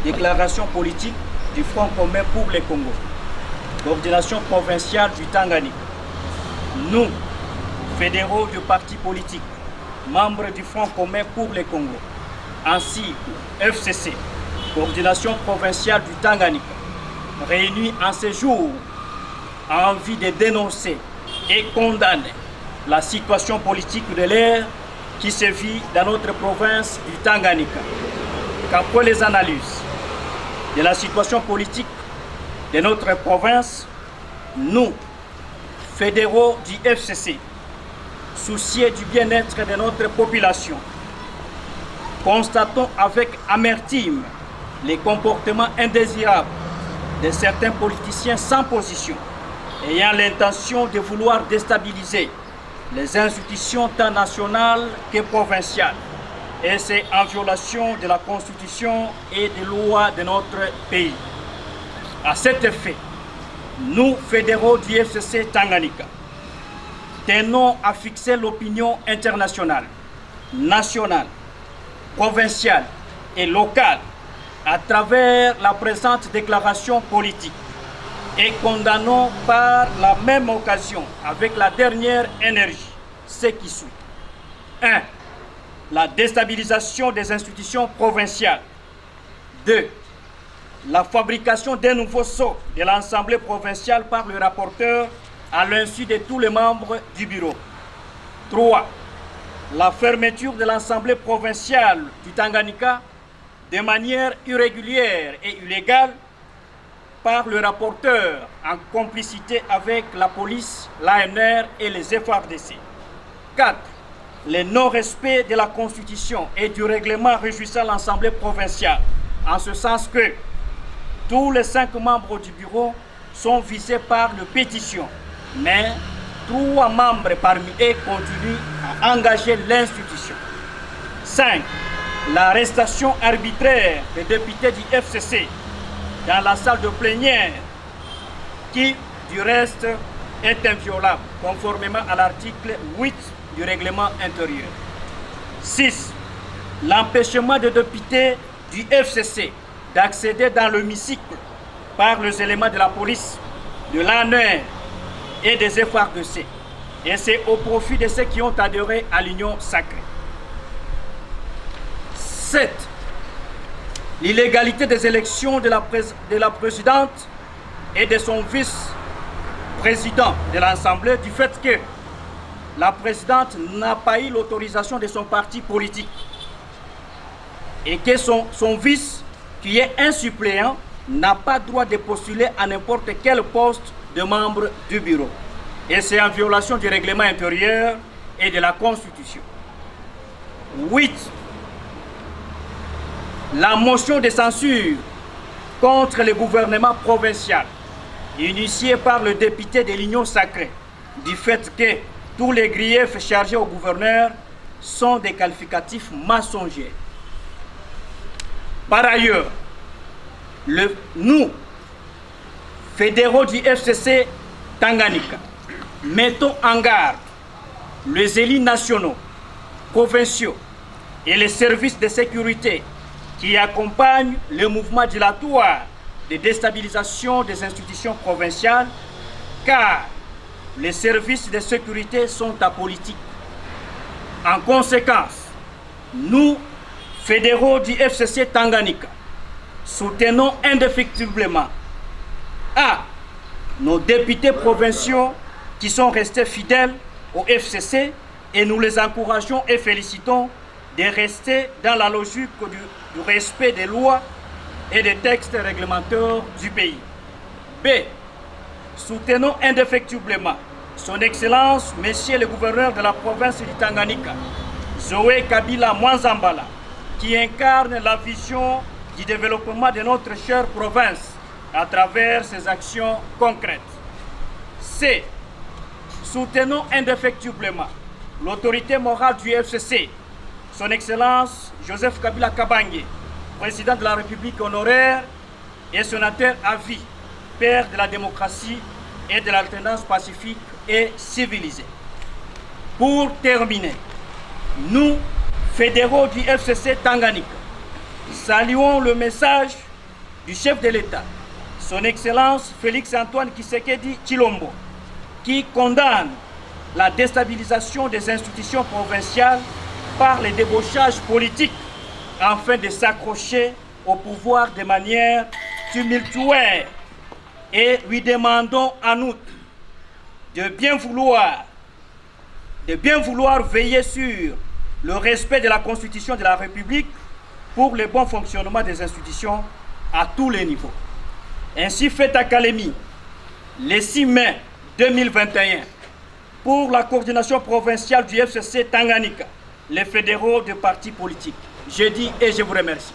Déclaration politique du Front commun pour les Congo. Coordination provinciale du Tanganyika. Nous, fédéraux du parti politique, membres du Front commun pour les Congo, ainsi que FCC, coordination provinciale du Tanganyika, réunis en ce jour en envie de dénoncer et condamner la situation politique de l'ère qui se vit dans notre province du Tanganyika. Qu'après les analyses de la situation politique de notre province, nous, fédéraux du FCC, souciés du bien-être de notre population, constatons avec amertume les comportements indésirables de certains politiciens sans position, ayant l'intention de vouloir déstabiliser les institutions tant nationales que provinciales, et c'est en violation de la Constitution et des lois de notre pays. À cet effet, nous, fédéraux du FCC Tanganyika, tenons à fixer l'opinion internationale, nationale, provinciale et locale à travers la présente déclaration politique et condamnons par la même occasion, avec la dernière énergie, ce qui suit. 1. La déstabilisation des institutions provinciales. 2. La fabrication d'un nouveau sceau de l'Assemblée provinciale par le rapporteur à l'insu de tous les membres du bureau. 3. La fermeture de l'Assemblée provinciale du Tanganyika de manière irrégulière et illégale par le rapporteur en complicité avec la police, l'ANR et les FARDC. 4. Le non-respect de la Constitution et du règlement régissant l'Assemblée provinciale, en ce sens que tous les 5 membres du bureau sont visés par une pétition, mais 3 membres parmi eux continuent à engager l'institution. 5. L'arrestation arbitraire des députés du FCC dans la salle de plénière, qui, du reste, est inviolable, conformément à l'article 8 du règlement intérieur. 6. L'empêchement des députés du FCC d'accéder dans l'hémicycle par les éléments de la police, de l'ANR et des FARDC. Et c'est au profit de ceux qui ont adhéré à l'Union sacrée. 7. L'illégalité des élections de la présidente et de son vice-président de l'Assemblée du fait que la présidente n'a pas eu l'autorisation de son parti politique et que son vice, qui est un suppléant, n'a pas droit de postuler à n'importe quel poste de membre du bureau. Et c'est en violation du règlement intérieur et de la Constitution. 8. La motion de censure contre le gouvernement provincial, initiée par le député de l'Union sacrée, du fait que tous les griefs chargés au gouverneur sont des qualificatifs mensongers. Par ailleurs, nous, fédéraux du FCC Tanganyika, mettons en garde les élus nationaux, provinciaux et les services de sécurité qui accompagnent le mouvement dilatoire de déstabilisation des institutions provinciales, car les services de sécurité sont apolitiques. En conséquence, nous, fédéraux du FCC Tanganyika, soutenons indéfectiblement A. Nos députés provinciaux qui sont restés fidèles au FCC et nous les encourageons et félicitons de rester dans la logique du respect des lois et des textes réglementaires du pays. B. Soutenons indéfectiblement son Excellence, Monsieur le gouverneur de la province du Tanganyika, Zoé Kabila Mwanzambala, qui incarne la vision du développement de notre chère province à travers ses actions concrètes. C. Soutenons indéfectiblement l'autorité morale du FCC, son Excellence Joseph Kabila Kabange, président de la République honoraire et sénateur à vie, père de la démocratie et de l'alternance pacifique et civilisée. Pour terminer, nous, fédéraux du FCC Tanganyika, saluons le message du chef de l'État, son Excellence Félix-Antoine Tshisekedi Tshilombo, qui condamne la déstabilisation des institutions provinciales par les débauchages politiques afin de s'accrocher au pouvoir de manière tumultuaire. Et lui demandons en outre de bien vouloir veiller sur le respect de la Constitution de la République pour le bon fonctionnement des institutions à tous les niveaux. Ainsi fait à Kalemi, le 6 mai 2021, pour la coordination provinciale du FCC Tanganyika, les fédéraux de partis politiques. Je dis et je vous remercie.